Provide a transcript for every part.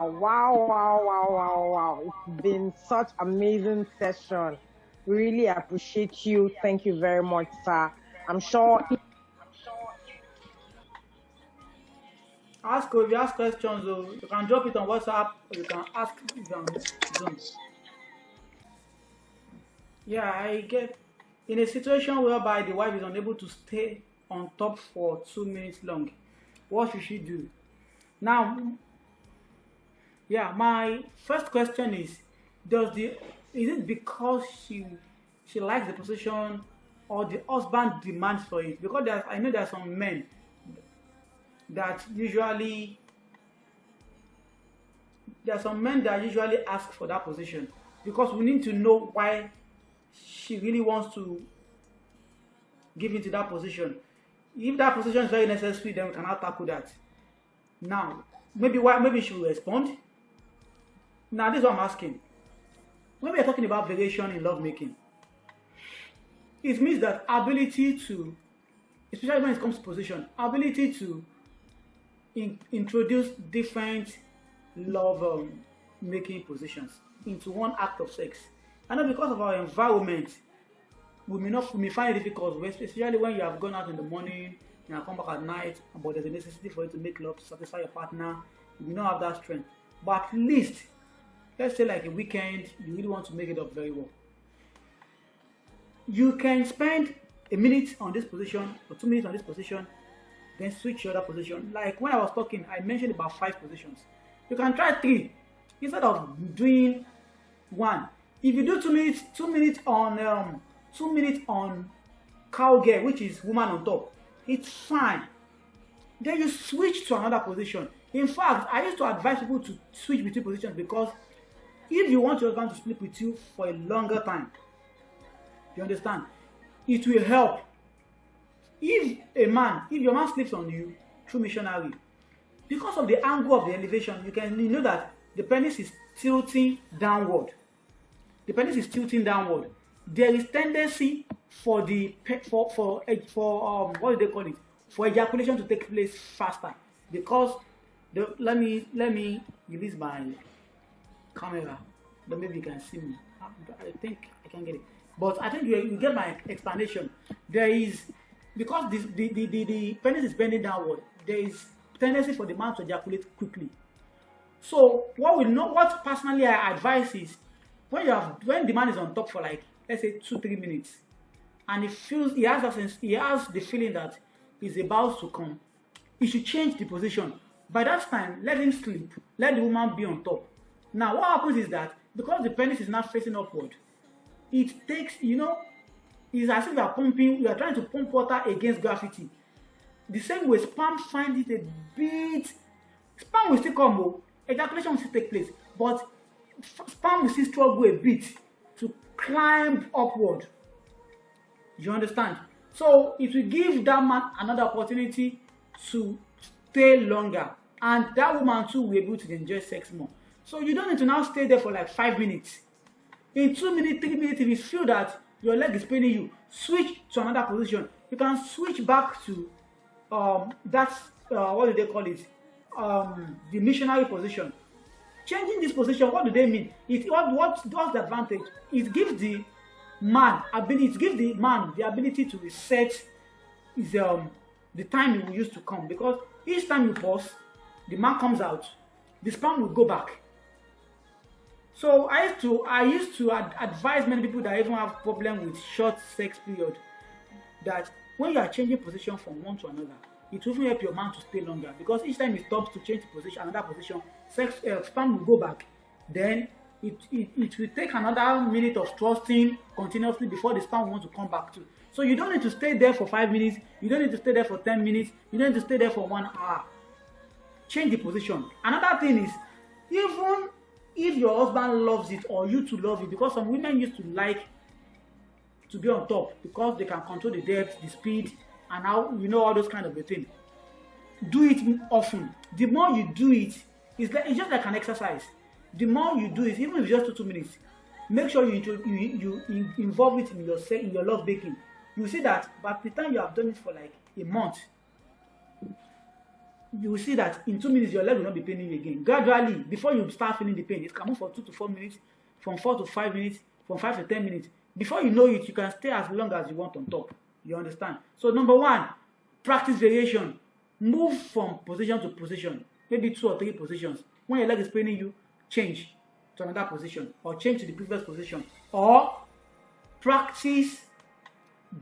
Wow, wow, wow, wow, wow. It's been such amazing session. We really appreciate you. Thank you very much, sir. I'm sure Ask if you ask questions, you can drop it on WhatsApp or you can ask it on Zoom. Yeah, I get in a situation whereby the wife is unable to stay on top for 2 minutes long. What should she do? Now, yeah, my first question is: Does the is it because she likes the position, or the husband demands for it? Because I know there are some men that usually ask for that position because we need to know why she really wants to give into that position. If that position is very necessary, then we cannot tackle that. Now, maybe she will respond. Now, this is what I'm asking. When we are talking about variation in lovemaking, it means that ability to, especially when it comes to position, ability to introduce different love making positions into one act of sex. I know because of our environment, we may find it difficult, especially when you have gone out in the morning and you come back at night, but there's a necessity for you to make love to satisfy your partner. You may not have that strength. But at least, let's say like a weekend, you really want to make it up very well. You can spend a minute on this position or 2 minutes on this position, then switch the other position. Like when I was talking, I mentioned about 5 positions. You can try 3 instead of doing 1. If you do 2 minutes, 2 minutes on cowgirl, which is woman on top, it's fine. Then you switch to another position. In fact, I used to advise people to switch between positions because if you want your husband to sleep with you for a longer time, you understand, it will help. If your man sleeps on you through missionary, because of the angle of the elevation, you know that the penis is tilting downward. The penis is tilting downward. There is tendency for what do they call it? For ejaculation to take place faster because let me release my camera. Then maybe you can see me. I think I can get it. But I think you get my explanation. There is because the penis is bending downward. There is tendency for the man to ejaculate quickly. So what personally I advise is when the man is on top for like let's say 2-3 minutes, and he has the feeling that he's about to come, he should change the position. By that time, let him sleep. Let the woman be on top. Now, what happens is that because the penis is now facing upward, it takes it's as if you are trying to pump water against gravity. The same way, sperm finds it a bit. Sperm will still come, ejaculation will still take place, but sperm will still struggle a bit to climb upward. You understand? So it will give that man another opportunity to stay longer, and that woman too will be able to enjoy sex more. So you don't need to now stay there for like 5 minutes. In 2 minutes, 3 minutes, if you feel that your leg is paining you, switch to another position. You can switch back to what do they call it? The missionary position. Changing this position, what do they mean? What's the advantage? It gives the man the ability to reset the time he will use to come, because each time you pause, the man comes out, the sperm will go back. So I used to advise many people that even have problem with short sex period that when you are changing position from one to another, it will even help your man to stay longer, because each time he stops to change position, another position, sperm will go back. Then it will take another minute of thrusting continuously before the sperm wants to come back to. So you don't need to stay there for 5 minutes. You don't need to stay there for 10 minutes. You don't need to stay there for 1 hour. Change the position. Another thing is, even if your husband loves it or you to love it, because some women used to like to be on top because they can control the depth, the speed, and how all those kind of a thing. Do it often. The more you do it, it's just like an exercise. The more you do it, even if it's just 2 minutes, make sure you involve it in your love baking. You see that by the time you have done it for like a month, you will see that in 2 minutes your leg will not be paining you again. Gradually, before you start feeling the pain, it can move for 2 to 4 minutes, from 4 to 5 minutes, from 5 to 10 minutes. Before you know it, you can stay as long as you want on top. You understand? So number one, practice variation. Move from position to position, maybe 2 or 3 positions. When your leg is paining you, change to another position, or change to the previous position, or practice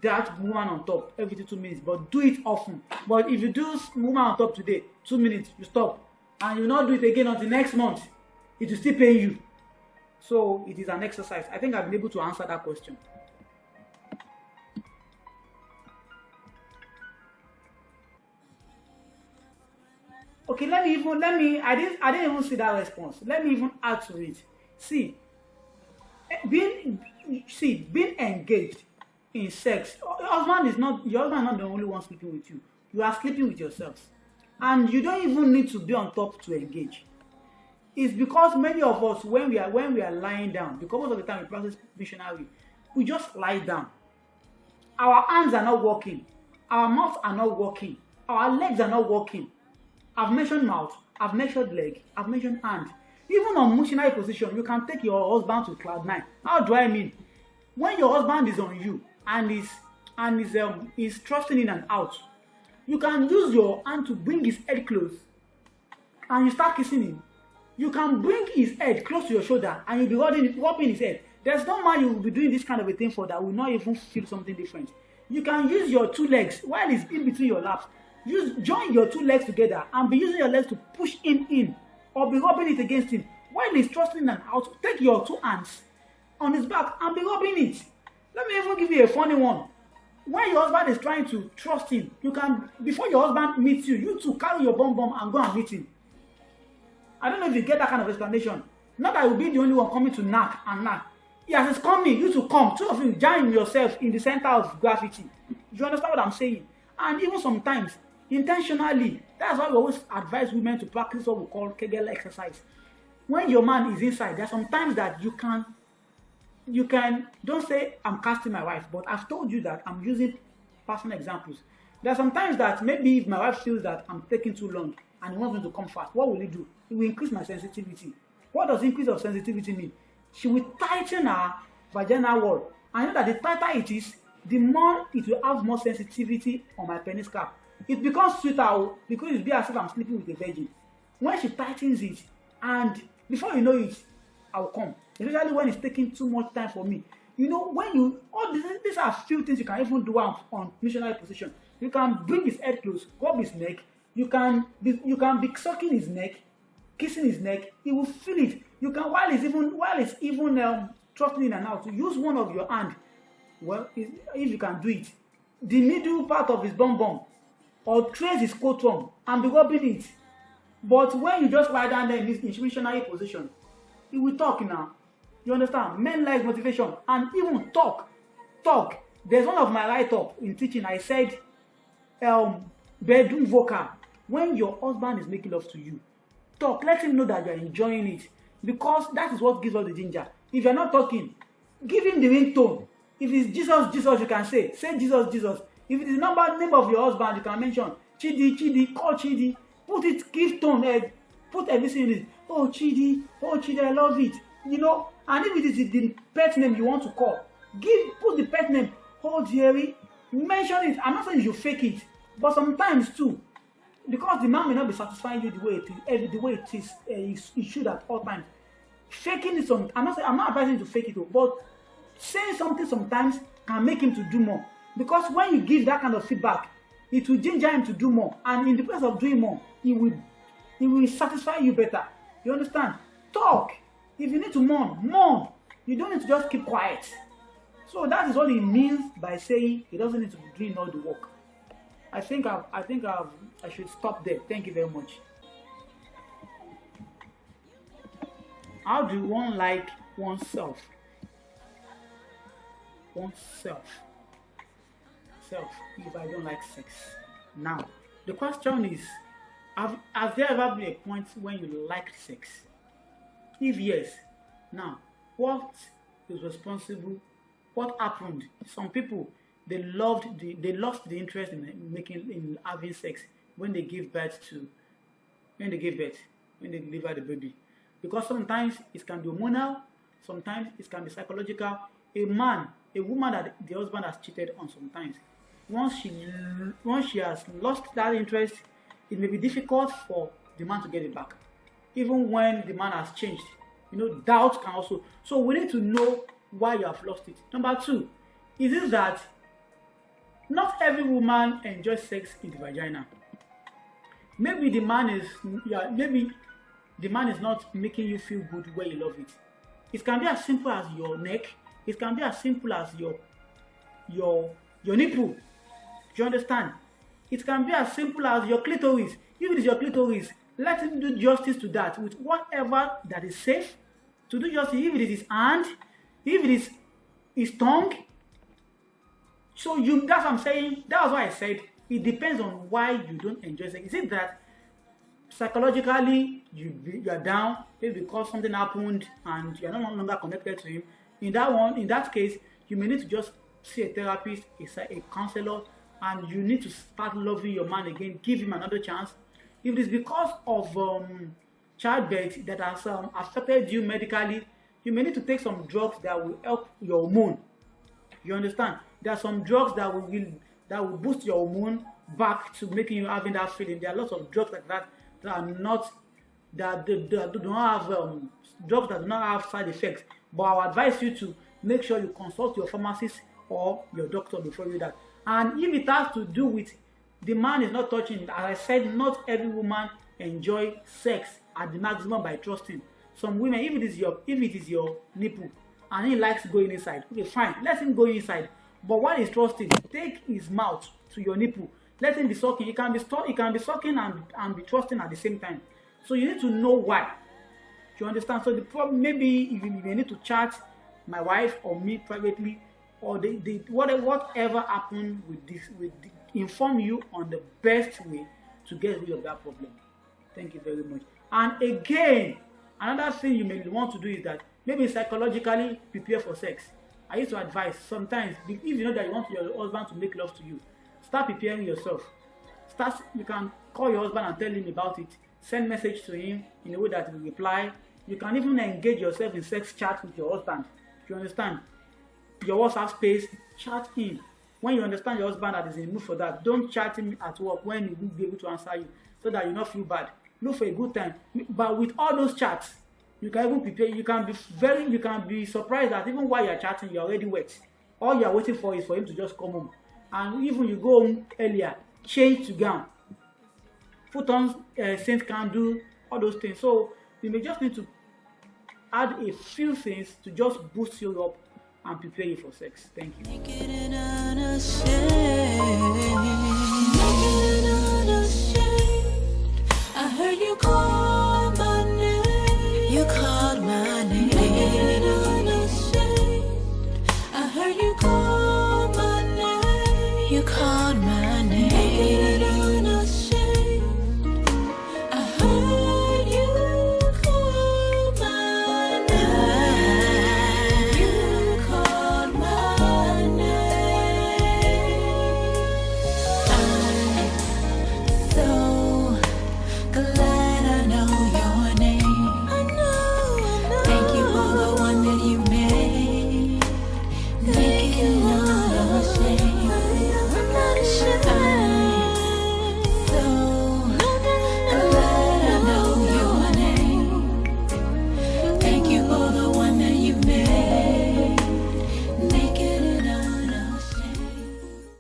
that movement on top every 2 minutes, but do it often. But if you do movement on top today, 2 minutes, you stop, and you not do it again until next month, it will still pain you. So it is an exercise. I think I've been able to answer that question. Okay, I didn't even see that response. Let me even add to it. See, being engaged in sex, your husband is not the only one sleeping with you. You are sleeping with yourselves. And you don't even need to be on top to engage. It's because many of us, when we are lying down, because most of the time we practice missionary, we just lie down. Our hands are not working. Our mouths are not working. Our legs are not working. I've mentioned mouth, I've mentioned leg, I've mentioned hand. Even on missionary position, you can take your husband to cloud 9. How do I mean? When your husband is on you and is thrusting in and out, you can use your hand to bring his head close, and you start kissing him. You can bring his head close to your shoulder, and you'll be rubbing his head. There's no man you will be doing this kind of a thing for that will not even feel something different. You can use your 2 legs while he's in between your laps. Join your 2 legs together and be using your legs to push him in, or be rubbing it against him. While he's thrusting in and out, take your 2 hands on his back and be rubbing it. Let me even give you a funny one. When your husband is trying to thrust in, you can, before your husband meets you, you two carry your bum and go and meet him. I don't know if you get that kind of explanation. Not that you'll be the only one coming to knock and knock. Yes, it's coming, you to come. 2 of you jam yourself in the center of gravity. You understand what I'm saying? And even sometimes, intentionally, that's why we always advise women to practice what we call Kegel exercise. When your man is inside, there are some times that you can, don't say I'm casting my wife, but I've told you that I'm using personal examples. There are some times that maybe if my wife feels that I'm taking too long and he wants me to come fast, what will he do? He will increase my sensitivity. What does increase of sensitivity mean? She will tighten her vaginal wall. I know that the tighter it is, the more it will have more sensitivity on my penis cap. It becomes sweeter because it will be as if I'm sleeping with a virgin. When she tightens it, and before you know it, I'll come. Especially when it's taking too much time for me. You know, when you, all these are few things you can even do on missionary position. You can bring his head close, rub his neck. You can be sucking his neck, kissing his neck. He will feel it. You can, while it's even thrusting in and out, use one of your hand. Well, if you can do it, the middle part of his bum, or trace his scrotum and be rubbing it. But when you just lie down there in this missionary position, he will talk now. You understand? Men like motivation and even talk. There's one of my write-up in teaching. I said, bedroom vocal. When your husband is making love to you, talk. Let him know that you're enjoying it, because that is what gives us the ginger. If you're not talking, give him the ringtone. If it's Jesus, you can say Jesus. If it is the name of your husband, you can mention Chidi, call Chidi. Put it, give tone, put everything in it. Oh Chidi, I love it. You know, and if it is the pet name you want to call, put the pet name. Oh dearie, mention it. I'm not saying you fake it, but sometimes too, because the man may not be satisfying you the way it is, it should at all times. Faking it I'm not advising you to fake it, but saying something sometimes can make him to do more. Because when you give that kind of feedback, it will ginger him to do more, and in the place of doing more, he will satisfy you better. You understand? Talk. If you need to mourn. You don't need to just keep quiet. So that is what he means by saying he doesn't need to be doing all the work. I think I should stop there. Thank you very much. How do one like oneself? If I don't like sex. Now, the question is, has there ever been a point when you liked sex? If yes, now, what is responsible? What happened? Some people, they lost the interest in having sex when they give birth to when they give birth, when they deliver the baby. Because sometimes it can be hormonal, sometimes it can be psychological. A woman that the husband has cheated on sometimes, once she has lost that interest, it may be difficult for the man to get it back. Even when the man has changed, doubt can also. So we need to know why you have lost it. Number two, is it that not every woman enjoys sex in the vagina. Maybe the man is not making you feel good when you love it. It can be as simple as your neck. It can be as simple as your nipple. Do you understand? It can be as simple as your clitoris. If it is your clitoris, let him do justice to that with whatever that is safe to do justice. If it is his hand, if it is his tongue. So that's what I'm saying. That's why I said it depends on why you don't enjoy sex. Is it that psychologically you are down, maybe because something happened and you are no longer connected to him? In that case, you may need to just see a therapist, a counselor, and you need to start loving your man again. Give him another chance. If it is because of childbirth that has affected you medically, you may need to take some drugs that will help your hormone. You understand? There are some drugs that will boost your hormone back to making you having that feeling. There are lots of drugs like that that do not have drugs that do not have side effects. But I would advise you to make sure you consult your pharmacist or your doctor before you do that. And if it has to do with the man is not touching, as I said, not every woman enjoy sex at the maximum by trusting. Some women, if it is your nipple and he likes going inside, okay, fine, let him go inside. But while he's trusting, take his mouth to your nipple. Let him be sucking. He can be sucking and be trusting at the same time. So you need to know why. Do you understand? So the problem, maybe you may need to chat my wife or me privately, or whatever happened with this, inform you on the best way to get rid of that problem. Thank you very much. And again, another thing you may want to do is that maybe psychologically prepare for sex. I used to advise sometimes, if you know that you want your husband to make love to you, start preparing yourself. You can call your husband and tell him about it. Send message to him in a way that he will reply. You can even engage yourself in sex chat with your husband. Do you understand? Your WhatsApp space, chat him. When you understand your husband that is in the mood for that, don't chat him at work when he won't be able to answer you, so that you not feel bad. Look for a good time. But with all those chats, you can even prepare. You can be surprised that even while you're chatting, you're already wet. All you're waiting for is for him to just come home. And even you go home earlier, change to gown, put on scent candle, all those things. So you may just need to add a few things to just boost you up and prepare you for sex. Thank you.